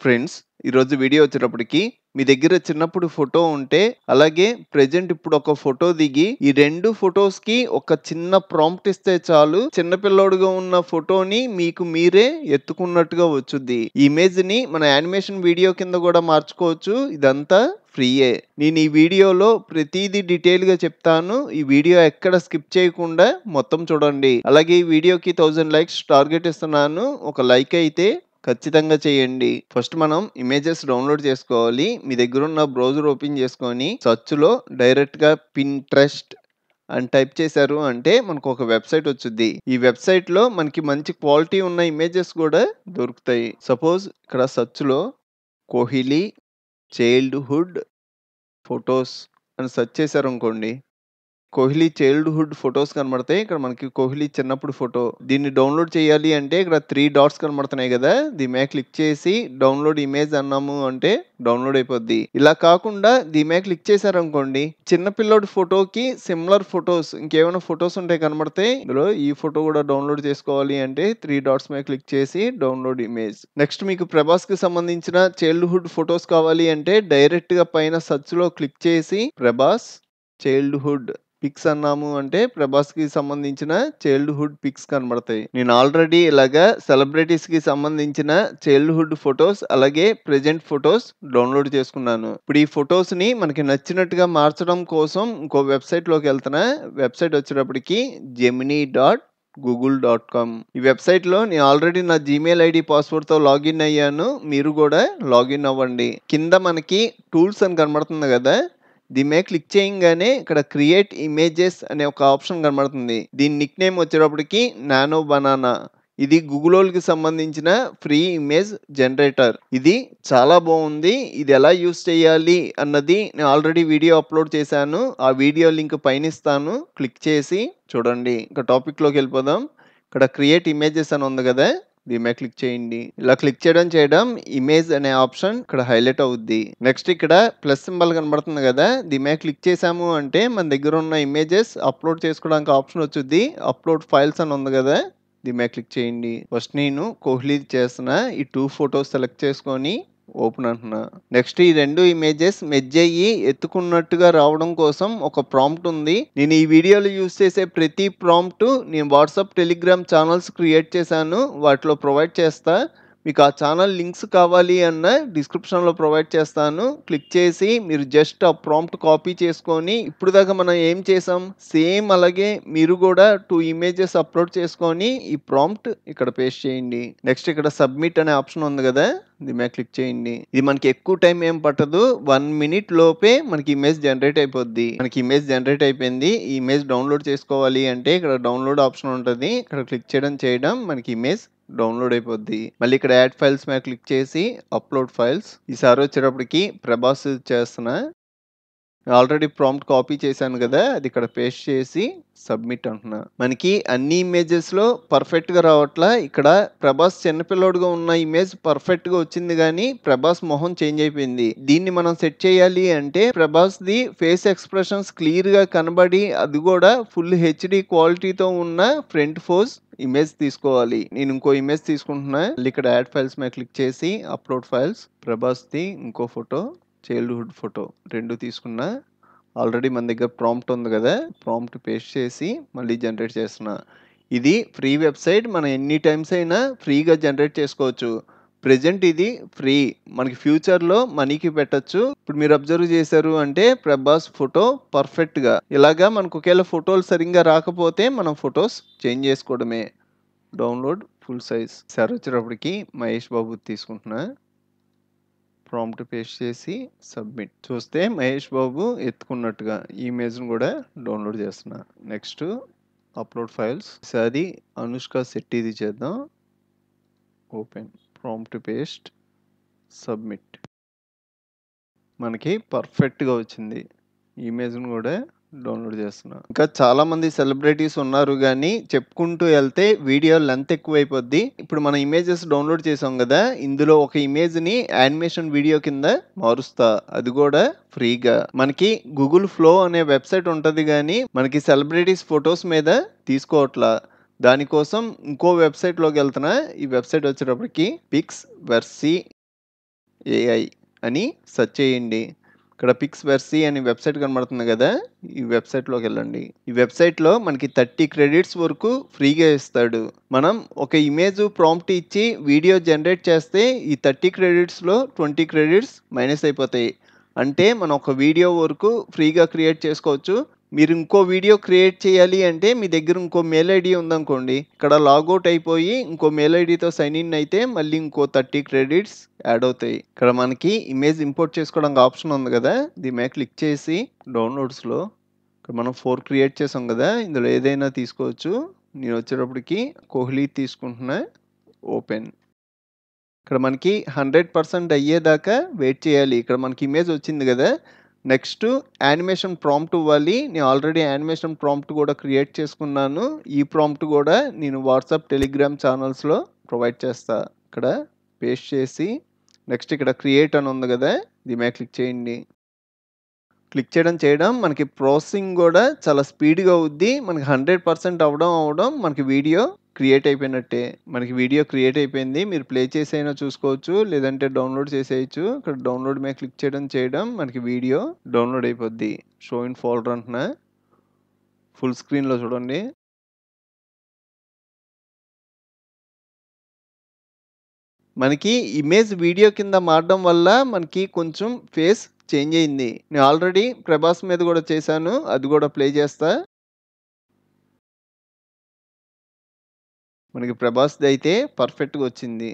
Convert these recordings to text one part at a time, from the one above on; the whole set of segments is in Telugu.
ఫ్రెండ్స్, ఈరోజు వీడియో వచ్చేటప్పటికి మీ దగ్గర చిన్నప్పుడు ఫోటో ఉంటే, అలాగే ప్రెజెంట్ ఇప్పుడు ఒక ఫోటో దిగి, ఈ 2 ఫోటోస్‌కి ఒక చిన్న ప్రాంప్ట్ ఇస్తే చాలు, చిన్న పిల్లోడుగా ఉన్న ఫోటోని మీకు మీరే ఎత్తుకున్నట్టుగా వచ్చుద్ది. ఈ ఇమేజ్‌ని మన యానిమేషన్ వీడియో కింద కూడా మార్చుకోవచ్చు. ఇదంతా ఫ్రీయే. నేను ఈ వీడియోలో ప్రతీదీ డీటెయిల్‌గా చెప్తాను. ఈ వీడియో ఎక్కడ స్కిప్ చేయకుండా మొత్తం చూడండి. అలాగే ఈ వీడియోకి 1000 లైక్స్ టార్గెట్ ఇస్తున్నాను. ఒక లైక్ అయితే ఖచ్చితంగా చేయండి. ఫస్ట్ మనం ఇమేజెస్ డౌన్లోడ్ చేసుకోవాలి. మీ దగ్గరున్న బ్రౌజర్ ఓపెన్ చేసుకొని సెర్చ్‌లో డైరెక్ట్‌గా పింట్రెస్ట్ అని టైప్ చేశారు అంటే మనకు ఒక వెబ్‌సైట్ వచ్చుద్ది. ఈ వెబ్‌సైట్‌లో మనకి మంచి క్వాలిటీ ఉన్న ఇమేజెస్ కూడా దొరుకుతాయి. సపోజ్ ఇక్కడ సెర్చ్‌లో కోహ్లీ చైల్డ్‌హుడ్ ఫోటోస్ అని సెర్చ్ చేశారనుకోండి. కోహ్లీ చైల్డ్‌హుడ్ ఫోటోస్ కనబడతాయి. ఇక్కడ మనకి కోహ్లీ చిన్నప్పుడు ఫోటో. దీన్ని డౌన్‌లోడ్ చేయాలి అంటే ఇక్కడ 3 డాట్స్ కనబడుతున్నాయి గదా! దీని మీద క్లిక్ చేసి డౌన్‌లోడ్ ఇమేజ్ అన్నాము అంటే డౌన్‌లోడ్ అయిపోద్ది. ఇలా కాకుండా దీని మీద క్లిక్ చేశారనుకోండి, చిన్న పిల్లోడి ఫోటోకి సిమిలర్ ఫోటోస్ ఇంకేమైనా ఫోటోస్ ఉంటే కనబడతాయి. ఇందులో ఈ ఫోటో కూడా డౌన్‌లోడ్ చేసుకోవాలి అంటే 3 డాట్స్ మీద క్లిక్ చేసి డౌన్‌లోడ్ ఇమేజ్. నెక్స్ట్ మీకు ప్రభాస్‌కి సంబంధించిన చైల్డ్‌హుడ్ ఫోటోస్ కావాలి అంటే డైరెక్ట్‌గా పైన సెర్చ్‌లో క్లిక్ చేసి ప్రభాస్ చైల్డ్‌హుడ్ పిక్స్ అన్నాము అంటే ప్రభాస్‌కి సంబంధించిన చైల్డ్‌హుడ్ పిక్స్ కనబడతాయి. నేను ఆల్రెడీ ఇలాగా సెలబ్రిటీస్‌కి సంబంధించిన చైల్డ్‌హుడ్ ఫోటోస్ అలాగే ప్రెజెంట్ ఫోటోస్ డౌన్‌లోడ్ చేసుకున్నాను. ఇప్పుడు ఈ ఫోటోస్‌ని మనకి నచ్చినట్టుగా మార్చడం కోసం ఇంకో వెబ్‌సైట్‌లోకి వెళ్తున్నా. వెబ్‌సైట్ వచ్చేటప్పటికి gemini.google.com. ఈ వెబ్‌సైట్‌లో నేను ఆల్రెడీ నా జీమెయిల్ ఐడీ పాస్వర్డ్‌తో లాగిన్ అయ్యాను. మీరు కూడా లాగిన్ అవ్వండి. కింద మనకి టూల్స్ అని కనబడుతుంది కదా! దీని మీద క్లిక్ చేయంగానే ఇక్కడ క్రియేట్ ఇమేజెస్ అనే ఒక ఆప్షన్ కనబడుతుంది. దీని నిక్ నేమ్ వచ్చేటప్పటికి నానో బనానా. ఇది గూగులోల్‌కి సంబంధించిన ఫ్రీ ఇమేజ్ జనరేటర్. ఇది చాలా బాగుంది. ఇది ఎలా యూజ్ చేయాలి అన్నది నేను ఆల్రెడీ వీడియో అప్లోడ్ చేశాను. ఆ వీడియో లింక్ పైన ఇస్తాను. క్లిక్ చేసి చూడండి. ఇక టాపిక్‌లోకి వెళ్ళిపోదాం. ఇక్కడ క్రియేట్ ఇమేజెస్ అని ఉంది కదా! దీని మీద క్లిక్ చేయండి. ఇలా క్లిక్ చేయడం ఇమేజ్ అనే ఆప్షన్ ఇక్కడ హైలైట్ అవుద్ది. నెక్స్ట్ ఇక్కడ ప్లస్ సింబల్ కనబడుతుంది కదా! దీని మీద క్లిక్ చేసాము అంటే మన దగ్గర ఉన్న ఇమేజెస్ అప్లోడ్ చేసుకోవడానికి ఆప్షన్ వచ్చుద్ది. అప్లోడ్ ఫైల్స్ అని ఉంది కదా! దీని మీద క్లిక్ చేయండి. ఫస్ట్ నేను కోహ్లీ చేస్తున్నా. ఈ 2 ఫోటోస్ సెలెక్ట్ చేసుకొని ఓపెన్ అంటున్నా. నెక్స్ట్ ఈ 2 ఇమేజెస్ మెర్జ్ అయ్యి ఎత్తుకున్నట్టుగా రావడం కోసం ఒక ప్రాంప్ట్ ఉంది. నేను ఈ వీడియోలో యూజ్ చేసే ప్రతి ప్రాంప్ట్ నేను వాట్సాప్, టెలిగ్రామ్ ఛానల్స్ క్రియేట్ చేశాను. వాటిలో ప్రొవైడ్ చేస్తా. మీకు ఆ ఛానల్ లింక్స్ కావాలి అన్న డిస్క్రిప్షన్‌లో ప్రొవైడ్ చేస్తాను. క్లిక్ చేసి మీరు జస్ట్ ఆ ప్రాంప్ట్ కాపీ చేసుకొని ఇప్పుడు దాకా మనం ఏం చేసాం సేమ్ అలాగే మీరు కూడా 2 ఇమేజెస్ అప్లోడ్ చేసుకొని ఈ ప్రాంప్ట్ ఇక్కడ పేస్ట్ చేయండి. నెక్స్ట్ ఇక్కడ సబ్మిట్ అనే ఆప్షన్ ఉంది కదా! దీని మీద క్లిక్ చేయండి. ఇది మనకి ఎక్కువ టైం ఏం పట్టదు. 1 మినిట్ లోపే మనకి ఇమేజ్ జనరేట్ అయిపోద్ది. మనకి ఇమేజ్ జనరేట్ అయిపోయింది. ఈ ఇమేజ్ డౌన్‌లోడ్ చేసుకోవాలి అంటే ఇక్కడ డౌన్‌లోడ్ ఆప్షన్ ఉంటది. ఇక్కడ క్లిక్ చేయడం మనకి ఇమేజ్ డౌన్‌లోడ్ అయిపోద్ది. మళ్ళీ ఇక్కడ యాడ్ ఫైల్స్ మీద క్లిక్ చేసి అప్లోడ్ ఫైల్స్. ఈసారి వచ్చేటప్పటికి ప్రభాస్ చేస్తున్నా. ఆల్రెడీ ప్రాంప్ట్ కాపీ చేశాను కదా! అది ఇక్కడ పేస్ట్ చేసి సబ్మిట్ అంటున్నా. మనకి అన్ని ఇమేజెస్‌లో పర్ఫెక్ట్‌గా రావట్లా. ఇక్కడ ప్రభాస్ చిన్నపిల్లోడుగా ఉన్న ఇమేజ్ పర్ఫెక్ట్‌గా వచ్చింది గానీ, ప్రభాస్ మొహం చేంజ్ అయిపోయింది. దీన్ని మనం సెట్ చేయాలి అంటే ప్రభాస్‌ది ఫేస్ ఎక్స్‌ప్రెషన్స్ క్లియర్‌గా కనబడి అది కూడా ఫుల్ హెచ్‌డీ క్వాలిటీతో ఉన్న ఫ్రంట్ పోజ్ ఇమేజ్ తీసుకోవాలి. నేను ఇంకో ఇమేజ్ తీసుకుంటున్నా. మళ్ళీ ఇక్కడ యాడ్ ఫైల్స్ మీద క్లిక్ చేసి అప్లోడ్ ఫైల్స్. ప్రభాస్‌ది ఇంకో ఫోటో, చైల్డ్‌హుడ్ ఫోటో 2 తీసుకున్నా. ఆల్రెడీ మన దగ్గర ప్రాంప్ట్ ఉంది కదా! ప్రాంప్ట్ పేస్ట్ చేసి మళ్ళీ జనరేట్ చేస్తున్నా. ఇది ఫ్రీ వెబ్‌సైట్. మనం ఎన్ని టైమ్స్ అయినా ఫ్రీగా జనరేట్ చేసుకోవచ్చు. ప్రెజెంట్ ఇది ఫ్రీ. మనకి ఫ్యూచర్‌లో మనీకి పెట్టొచ్చు. ఇప్పుడు మీరు అబ్జర్వ్ చేశారు అంటే ప్రభాస్ ఫోటో పర్ఫెక్ట్‌గా. ఇలాగా మనకు ఒకవేళ ఫోటోలు సరిగ్గా రాకపోతే మనం ఫోటోస్ చేంజ్ చేసుకోవడమే. Download full size. ఈసారి వచ్చేటప్పటికి మహేష్ బాబుది తీసుకుంటున్నా. ప్రాంప్ట్ పేస్ట్ చేసి సబ్మిట్. చూస్తే మహేష్ బాబు ఎత్తుకున్నట్టుగా ఈ ఇమేజ్‌ని కూడా డౌన్‌లోడ్ చేస్తున్నా. Next upload files. ఈసారి అనుష్క శెట్టిది చేద్దాం. ఓపెన్. Prompt paste submit. మనకి పర్ఫెక్ట్‌గా వచ్చింది. ఈ ఇమేజ్‌ని కూడా డౌన్‌లోడ్ చేస్తున్నా. ఇంకా చాలా మంది సెలబ్రిటీస్ ఉన్నారు గానీ చెప్పుకుంటూ ఎళ్తే వీడియో లెంత్ ఎక్కువైపోద్ది. ఇప్పుడు మనం ఇమేజెస్ డౌన్‌లోడ్ చేసాం గదా! ఇందులో ఒక ఇమేజ్‌ని యానిమేషన్ వీడియో కింద మారుస్తా. అది కూడా ఫ్రీగా. మనకి గూగుల్ ఫ్లో అనే వెబ్‌సైట్ ఉంటది గానీ మనకి సెలబ్రిటీస్ ఫోటోస్ మీద తీసుకోవట్లా. దానికోసం ఇంకో వెబ్‌సైట్‌లోకి వెళ్తున్నా. ఈ వెబ్‌సైట్ వచ్చేటప్పటికి పిక్స్‌వర్సీ ఏఐ అని సెర్చ్ చేయండి. ఇక్కడ పిక్స్‌వర్సీ అనే వెబ్‌సైట్ కనబడుతుంది కదా! ఈ వెబ్‌సైట్‌లోకెళ్ళండి. ఈ వెబ్‌సైట్‌లో మనకి 30 క్రెడిట్స్ వరకు ఫ్రీగా ఇస్తాడు. మనం ఒక ఇమేజ్ ప్రాంప్ట్ ఇచ్చి వీడియో జనరేట్ చేస్తే ఈ 30 క్రెడిట్స్‌లో 20 క్రెడిట్స్ మైనస్ అయిపోతాయి. అంటే మనం ఒక వీడియో వరకు ఫ్రీగా క్రియేట్ చేసుకోవచ్చు. మీరు ఇంకో వీడియో క్రియేట్ చేయాలి అంటే మీ దగ్గర ఇంకో మెయిల్ ఐడీ ఉందనుకోండి. ఇక్కడ లాగౌట్ అయిపోయి ఇంకో మెయిల్ ఐడీతో సైన్ ఇన్ అయితే మళ్ళీ ఇంకో 30 క్రెడిట్స్ యాడ్ అవుతాయి. ఇక్కడ మనకి ఇమేజ్ ఇంపోర్ట్ చేసుకోవడానికి ఆప్షన్ ఉంది కదా! దీని మీద క్లిక్ చేసి డౌన్‌లోడ్స్‌లో ఇక్కడ మనం 4 క్రియేట్ చేసాం కదా! ఇందులో ఏదైనా తీసుకోవచ్చు. నేను వచ్చేటప్పటికి కోహ్లీ తీసుకుంటున్నా. ఓపెన్. ఇక్కడ మనకి 100% అయ్యేదాకా వెయిట్ చేయాలి. ఇక్కడ మనకి ఇమేజ్ వచ్చింది కదా! నెక్స్ట్ యానిమేషన్ ప్రాంప్ట్ ఇవ్వాలి. నేను ఆల్రెడీ యానిమేషన్ ప్రాంప్ట్ కూడా క్రియేట్ చేసుకున్నాను. ఈ ప్రాంప్ట్ కూడా నేను వాట్సాప్, టెలిగ్రామ్ ఛానల్స్‌లో ప్రొవైడ్ చేస్తా. ఇక్కడ పేస్ట్ చేసి నెక్స్ట్ ఇక్కడ క్రియేట్ అని ఉంది కదా! దీని మీద క్లిక్ చేయండి. క్లిక్ చేయడం మనకి ప్రాసెసింగ్ కూడా చాలా స్పీడ్‌గా అవుద్ది. మనకి 100% అవ్వడం మనకి వీడియో క్రియేట్ అయిపోయినట్టే. మనకి వీడియో క్రియేట్ అయిపోయింది. మీరు ప్లే చేసైనా చూసుకోవచ్చు. లేదంటే డౌన్‌లోడ్ చేసేయొచ్చు. ఇక్కడ డౌన్‌లోడ్ మీద క్లిక్ చేయడం మనకి వీడియో డౌన్‌లోడ్ అయిపోద్ది. షో ఇన్ ఫోల్డర్ అంటున్నా. ఫుల్ స్క్రీన్‌లో చూడండి. మనకి ఇమేజ్ వీడియో కింద మారడం వల్ల మనకి కొంచెం ఫేస్ చేంజ్ అయింది. నేను ఆల్రెడీ ప్రభాస్ మీద కూడా చేశాను. అది కూడా ప్లే చేస్తా. మనకి ప్రభాస్‌ది అయితే పర్ఫెక్ట్‌గా వచ్చింది.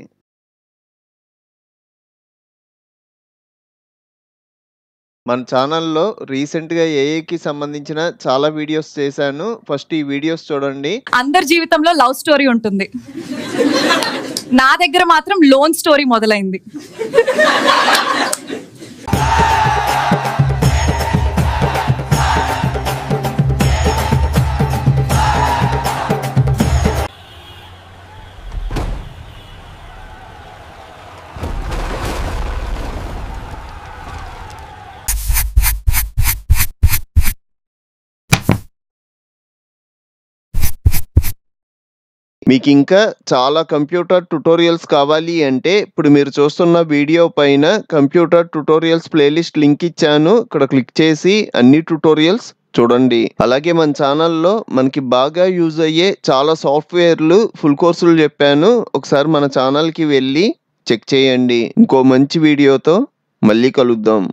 మన ఛానల్‌లో రీసెంట్‌గా ఏఐకి సంబంధించిన చాలా వీడియోస్ చేశాను. ఫస్ట్ ఈ వీడియోస్ చూడండి. అందరి జీవితంలో లవ్ స్టోరీ ఉంటుంది. నా దగ్గర మాత్రం లోన్ స్టోరీ మొదలైంది. మీకు ఇంకా చాలా కంప్యూటర్ ట్యుటోరియల్స్ కావాలి అంటే ఇప్పుడు మీరు చూస్తున్న వీడియో పైన కంప్యూటర్ ట్యుటోరియల్స్ ప్లేలిస్ట్ లింక్ ఇచ్చాను. ఇక్కడ క్లిక్ చేసి అన్ని ట్యుటోరియల్స్ చూడండి. అలాగే మన ఛానల్‌లో మనకి బాగా యూజ్ అయ్యే చాలా సాఫ్ట్‌వేర్లు ఫుల్ కోర్సులు చెప్పాను. ఒకసారి మన ఛానల్‌కి వెళ్ళి చెక్ చేయండి. ఇంకో మంచి వీడియోతో మళ్ళీ కలుద్దాం.